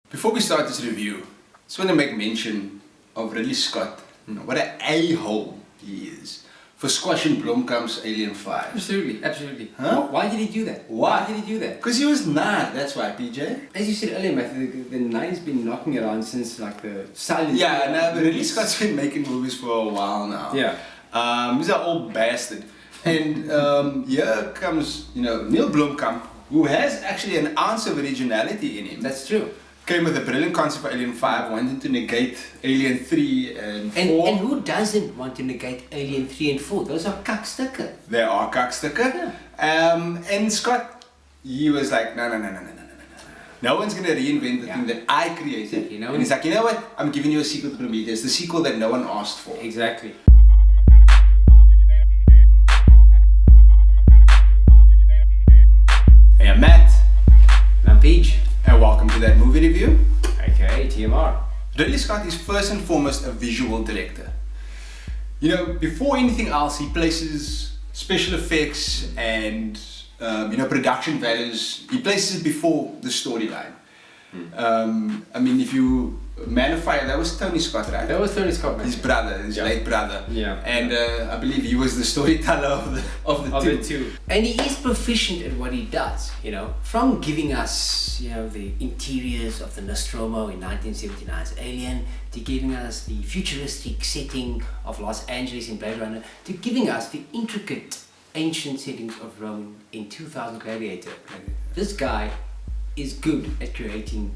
Before we start this review, I just want to make mention of Ridley Scott. What an a-hole he is for squashing Blomkamp's Alien 5. Absolutely, absolutely. Huh? Why did he do that? Why? Did he do that? Because he was nerd, that's why, PJ. As you said earlier, Matthew, the nine's been knocking around since like the silent. Yeah, no, but Ridley Scott's been making movies for a while now. Yeah. He's an old bastard. And here comes, Neil Blomkamp, who has actually an ounce of originality in him. That's true. Came with a brilliant concept for Alien 5, wanted to negate Alien 3 and 4. And who doesn't want to negate Alien 3 and 4? Those are kakstukken. They are kakstukken. Yeah. And Scott, he was like, no. No one's going to reinvent the thing that I created. You know? And he's like, you know what? I'm giving you a sequel to Prometheus, the sequel that no one asked for. Exactly. Hey, I'm Matt. And I'm Peach. And welcome to that movie review. Okay, TMR. Ridley Scott is first and foremost a visual director. Before anything else, he places special effects and production values. He places it before the storyline. If you Man of Fire, that was Tony Scott, right? That was Tony Scott, man. His brother, his late brother. Yeah. And I believe he was the storyteller of the two. And he is proficient at what he does, from giving us, the interiors of the Nostromo in 1979's Alien, to giving us the futuristic setting of Los Angeles in Blade Runner, to giving us the intricate ancient settings of Rome in 2000 Gladiator. This guy is good at creating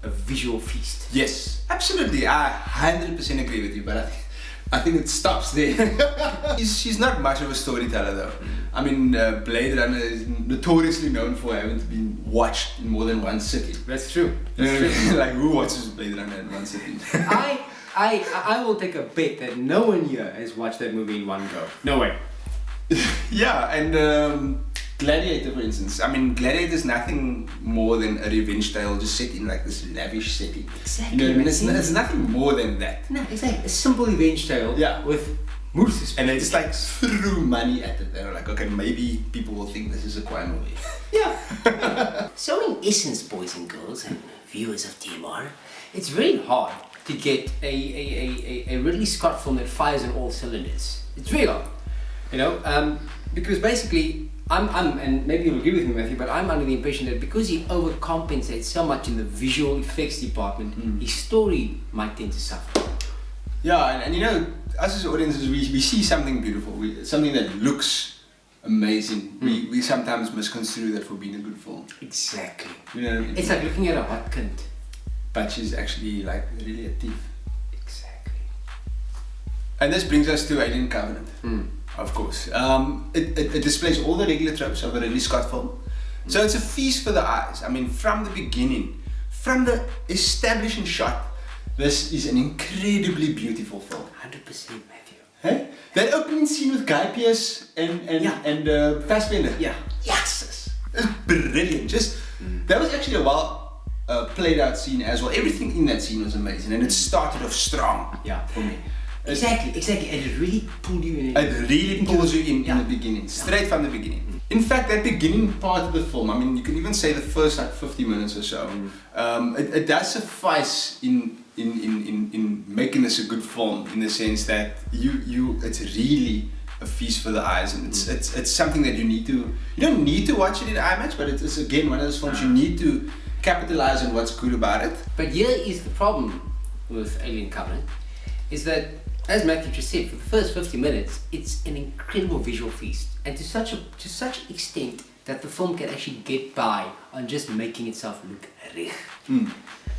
a visual feast. Yes, absolutely. I 100% agree with you, but I think it stops there. She's not much of a storyteller though. I mean, Blade Runner is notoriously known for having been watched in more than one city. That's true. Like, who watches Blade Runner in one city? I will take a bet that no one here has watched that movie in one go. No way. Yeah, and Gladiator, for instance. I mean, Gladiator is nothing more than a revenge tale just set in like this lavish setting. Exactly. It's nothing more than that. No, exactly. A simple revenge tale. Yeah. With more suspense. And they just like threw money at it. They're like, okay, maybe people will think this is a kwaai movie. Yeah. So in essence, boys and girls and viewers of TMR, it's very hard to get a Ridley Scott film that fires on all cylinders. It's very hard. Because basically and maybe you'll agree with me, Matthew, but I'm under the impression that because he overcompensates so much in the visual effects department, his story might tend to suffer. Yeah, and us as audiences, we see something beautiful, something that looks amazing. We sometimes misconstrue that for being a good film. Exactly. It's like looking at a hot cunt. But she's actually like really a thief. Exactly. And this brings us to Alien Covenant. Of course. It displays all the regular tropes of a Ridley Scott film. So it's a feast for the eyes. I mean, from the beginning, from the establishing shot, this is an incredibly beautiful film. 100%, Matthew. Hey? That opening scene with Guy Pearce and Fassbender. Yeah. Yes! It's brilliant. That was actually a well played out scene as well. Everything in that scene was amazing, and it started off strong for me. Exactly, and it really pulled you in. It really pulls you in the beginning, straight from the beginning. In fact, that beginning part of the film, I mean, you can even say the first 50 minutes or so, it does suffice in making this a good film, in the sense that it's really a feast for the eyes, and it's something that you don't need to watch it in IMAX, but it's again one of those films you need to capitalize on what's good about it. But here is the problem with Alien Covenant, is that, as Matthew just said, for the first 50 minutes, it's an incredible visual feast, and to such an extent that the film can actually get by on just making itself look rich.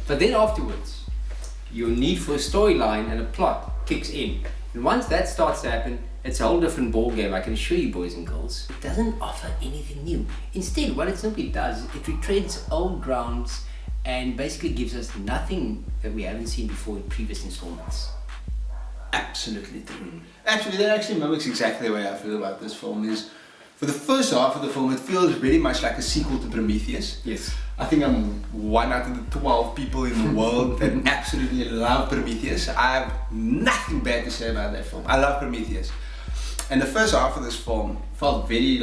But then afterwards, your need for a storyline and a plot kicks in, and once that starts to happen, it's a whole different ball game. I can assure you, boys and girls. It doesn't offer anything new. Instead, what it simply does is it retreads old grounds and basically gives us nothing that we haven't seen before in previous installments. Absolutely true. That actually mimics exactly the way I feel about this film. Is for the first half of the film, it feels very much like a sequel to Prometheus. Yes. I think I'm one out of the 12 people in the world that absolutely love Prometheus. I have nothing bad to say about that film. I love Prometheus. And the first half of this film felt very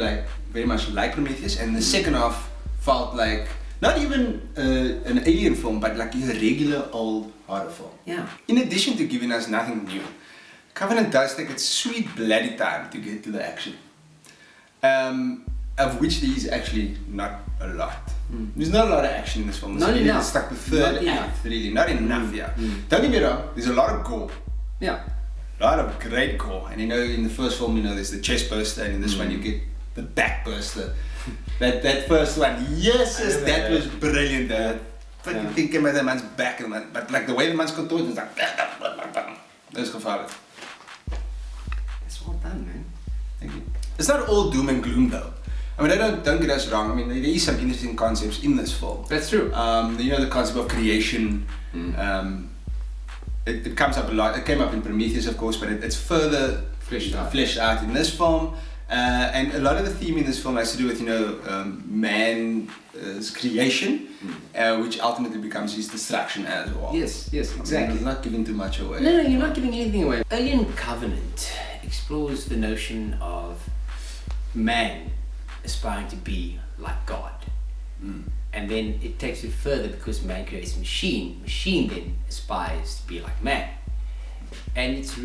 much like Prometheus, and the second half felt like Not even an alien film, but like a regular old horror film. Yeah. In addition to giving us nothing new, Covenant does take its sweet bloody time to get to the action. Of which there is actually not a lot. There's not a lot of action in this film. Not enough. It's like the third act, really. Not enough, yeah. Don't get me wrong, there's a lot of gore. Yeah. A lot of great gore. And you know, in the first film, you know, there's the chest burster, and in this one you get the back burster. that first one, yes, that was brilliant. Fucking thinking about the man's back, but like the way the man's contorted, it's like, that's gevaarlijk. That's well done, man. Thank you. It's not all doom and gloom though. I mean, don't get us wrong. I mean, there is some interesting concepts in this film. That's true. You know, the concept of creation. It comes up a lot. It came up in Prometheus, of course, but it's further fleshed out in this film. And a lot of the theme in this film has to do with, you know, man's creation, which ultimately becomes his destruction as well. Yes, exactly. I'm not giving too much away. No, you're not giving anything away. Alien Covenant explores the notion of man aspiring to be like God. And then it takes it further because man creates a machine. Machine then aspires to be like man. And it's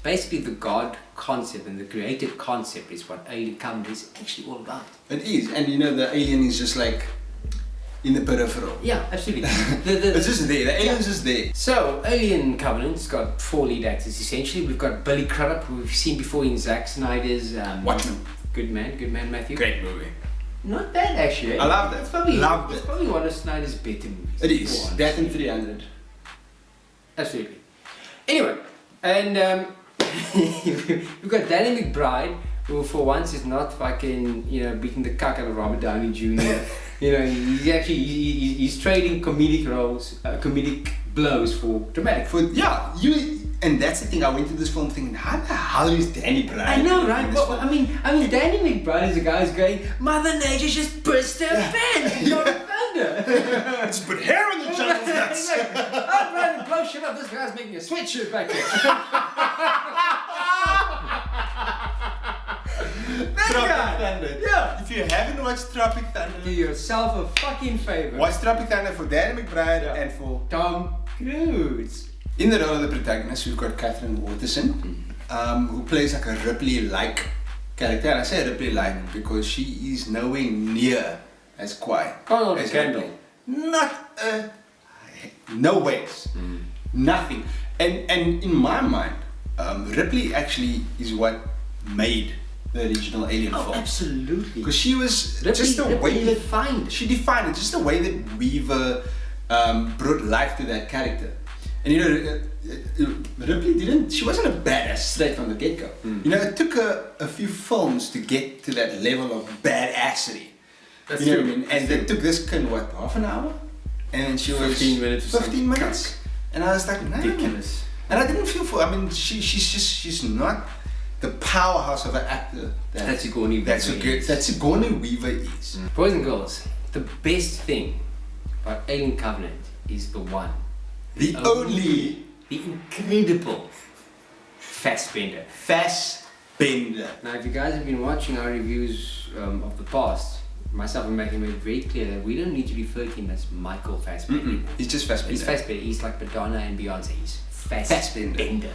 basically the God concept and the created concept is what Alien Covenant is actually all about. It is, and you know, the alien is just like in the peripheral. Yeah, absolutely. It's just there, the alien's just there. So, Alien Covenant's got 4 lead actors essentially. We've got Billy Crudup, who we've seen before in Zack Snyder's Watchmen. Good man, Matthew. Great movie. Not bad actually. I loved it. It's probably Loved it. one of Snyder's better movies. It is. That and 300. Absolutely. Anyway, and we've got Danny McBride, who for once is not fucking, you know, beating the cuck out of Robert Downey Jr. You know, he's trading comedic roles, comedic blows for dramatic. And that's the thing. I went to this film thinking, how the hell is Danny McBride? I know, right? Well, I mean, Danny McBride is the guy who's going, Mother Nature just burst her pants, not a thunder. Just put hair on the jungle's nuts. I'm trying to blow shit up. This guy's making a sweatshirt back here. That guy. Thunder. Yeah. If you haven't watched Tropic Thunder, Do yourself a fucking favor. watch Tropic Thunder for Danny McBride and for Tom Cruise. In the role of the protagonist, we've got Catherine Waterston, who plays like a Ripley-like character. And I say Ripley-like because she is nowhere near as kwaai. Oh, as Kendall. Ripley. Not no ways. Nothing. And in my mind, Ripley actually is what made the original Alien film. Absolutely. Because she was Ripley, just the way that defined. she defined it, just the way that Weaver brought life to that character. And you know, Ripley she wasn't a badass straight from the get-go. You know, it took her a few films to get to that level of badassery. That's you know true. what I mean? And it took this kid, what, half an hour? And then she was 15 minutes or 15 minutes. And I was like, no. Ridiculous. And I didn't feel for, I mean, she's not the powerhouse of an actor That Sigourney Weaver is. Boys and girls, the best thing about Alien Covenant is the one. The only The incredible Fassbender. Fassbender. Now, if you guys have been watching our reviews of the past, myself and Matthew made it very clear that we don't need to refer to him as Michael Fassbender. He's just Fassbender. He's Fassbender. He's like Madonna and Beyonce. He's Fassbender.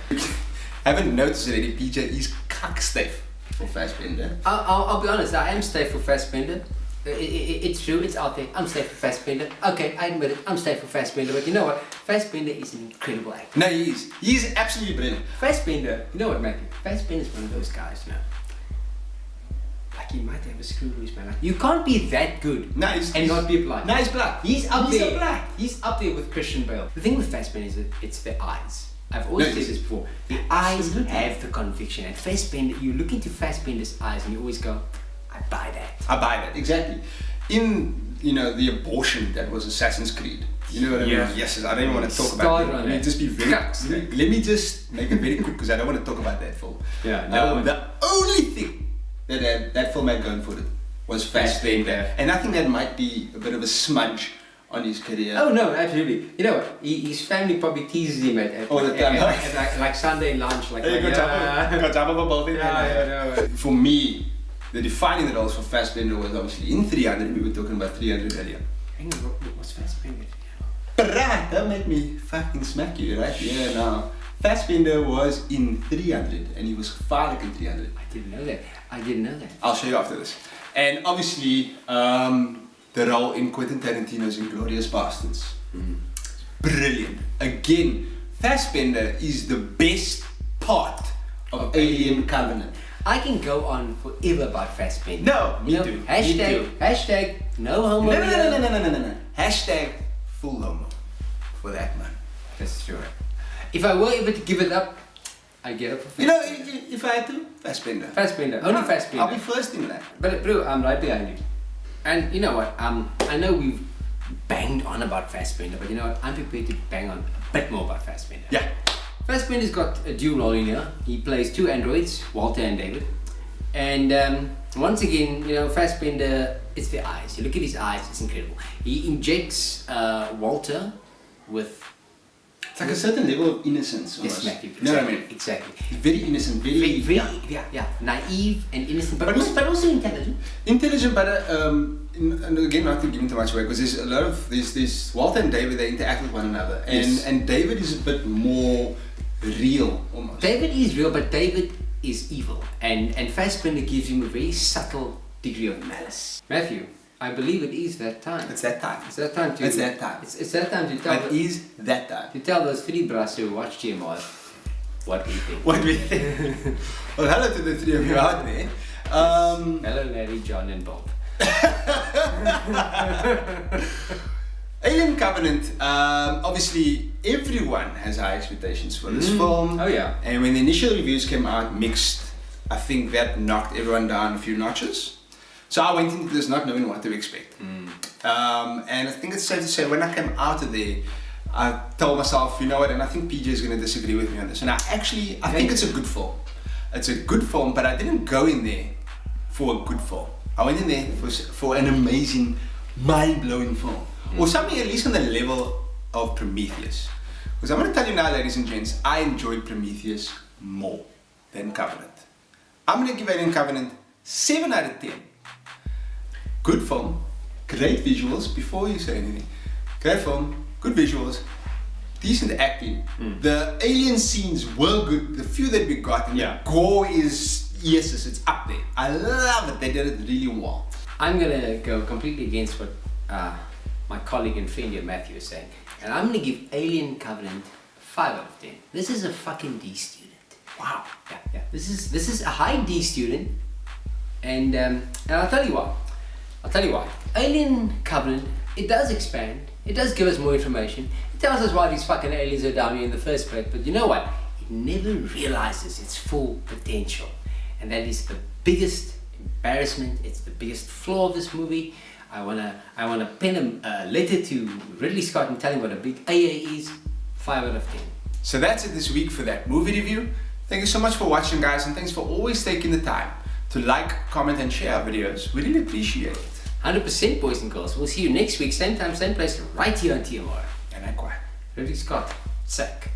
Haven't noticed already, PJ is cockstiff for Fassbender. I'll be honest, I am safe for Fassbender. It's true, it's out there. I'm safe for Fassbender. Okay, I admit it, I'm safe for Fassbender, but you know what? Fassbender is an incredible actor. No, he is. He is absolutely brilliant. Fassbender, you know what, Matthew? Fassbender is one of those guys, you know. Like, he might have a screw loose, man. Like, you can't be that good No, and not be blind. No, he's black. He's up there. a black. He's up there with Christian Bale. The thing with Fassbender is that it's the eyes. I've always said this before. The eyes have the conviction. And Fassbender, you look into Fassbender's eyes and you always go, I buy that. I buy that, exactly. In, you know, the abortion that was Assassin's Creed. You know what I mean? Yes, I don't even want to talk about that. Let me just be very... Let me just make it very quick because I don't want to talk about that film. Yeah, no. The only thing that film had going for it was Fassbender. And I think that might be a bit of a smudge on his career. Oh no, absolutely. You know what? His family probably teases him at all the time. Like Sunday lunch. Like, Hey, got time of a building. For me, the defining roles for Fassbender was obviously in 300. We were talking about 300 earlier. Hang on, what's Fassbender? Bruh, don't make me fucking smack you, right? Yeah, no. Fassbender was in 300 and he was Farlik in 300. I didn't know that. I'll show you after this. And obviously, the role in Quentin Tarantino's Inglourious Bastards. Brilliant. Again, Fassbender is the best part of Alien Covenant. I can go on forever about Fassbender. No, me too. Hashtag no homo. No. Hashtag full homo. For that man. That's true. If I were ever to give it up, I'd get up for You Fassbender. know, if I had to, Fassbender. Fassbender. Only Fassbender. I'll be first in that. But bro, I'm right behind you. And you know what? I know we've banged on about Fassbender, but you know what? I'm prepared to bang on a bit more about Fassbender. Yeah. Fassbender's got a dual role in here. He plays two androids, Walter and David. And once again, you know, Fassbender, it's the eyes. You look at his eyes, it's incredible. He injects Walter with... It's like a certain level of innocence. Yes, almost. Matthew. You know what I mean? Exactly. Very innocent, very naive and innocent, but also intelligent. Intelligent, but and again, not to give him too much away, because there's a lot of this Walter and David, they interact with one another, and David is a bit more real almost. David is real, but David is evil, and Fassbender gives him a very subtle degree of malice. Matthew, I believe it is that time. It's that time. It's that time to. It's that time. It's that time to tell. It is that time. To tell those three bras who watch GMR what we think. What we think. Well, hello to the three of you out there. Hello, Larry, John, and Bob. Alien Covenant. Obviously, everyone has high expectations for this film. Oh yeah. And when the initial reviews came out mixed, I think that knocked everyone down a few notches. So I went into this not knowing what to expect. And I think it's safe to say when I came out of there, I told myself, you know what, and I think PJ is going to disagree with me on this. And I think it's a good film. It's a good film, but I didn't go in there for a good film. I went in there for an amazing, mind-blowing film. Or something at least on the level of Prometheus. Because I'm going to tell you now, ladies and gents, I enjoyed Prometheus more than Covenant. I'm going to give Alien Covenant 7 out of 10. Good film, great visuals, before you say anything. Great film, good visuals, decent acting. The alien scenes were good, the few that we got, and the gore is, yes, it's up there. I love it, they did it really well. I'm gonna go completely against what my colleague and friend here, Matthew, is saying. And I'm gonna give Alien Covenant 5 out of 10. This is a fucking D student. Wow. Yeah. This is a high D student. And I'll tell you what. Alien Covenant, it does expand. It does give us more information. It tells us why these fucking aliens are down here in the first place. But you know what? It never realizes its full potential. And that is the biggest embarrassment. It's the biggest flaw of this movie. I wanna pen a letter to Ridley Scott and tell him what a big AA is. 5 out of 10. So that's it this week for that movie review. Thank you so much for watching, guys, and thanks for always taking the time to like, comment, and share our videos. We really appreciate it. 100%, boys and girls. We'll see you next week, same time, same place, right here on TMR. And I kwaai. Ridley Scott, sack.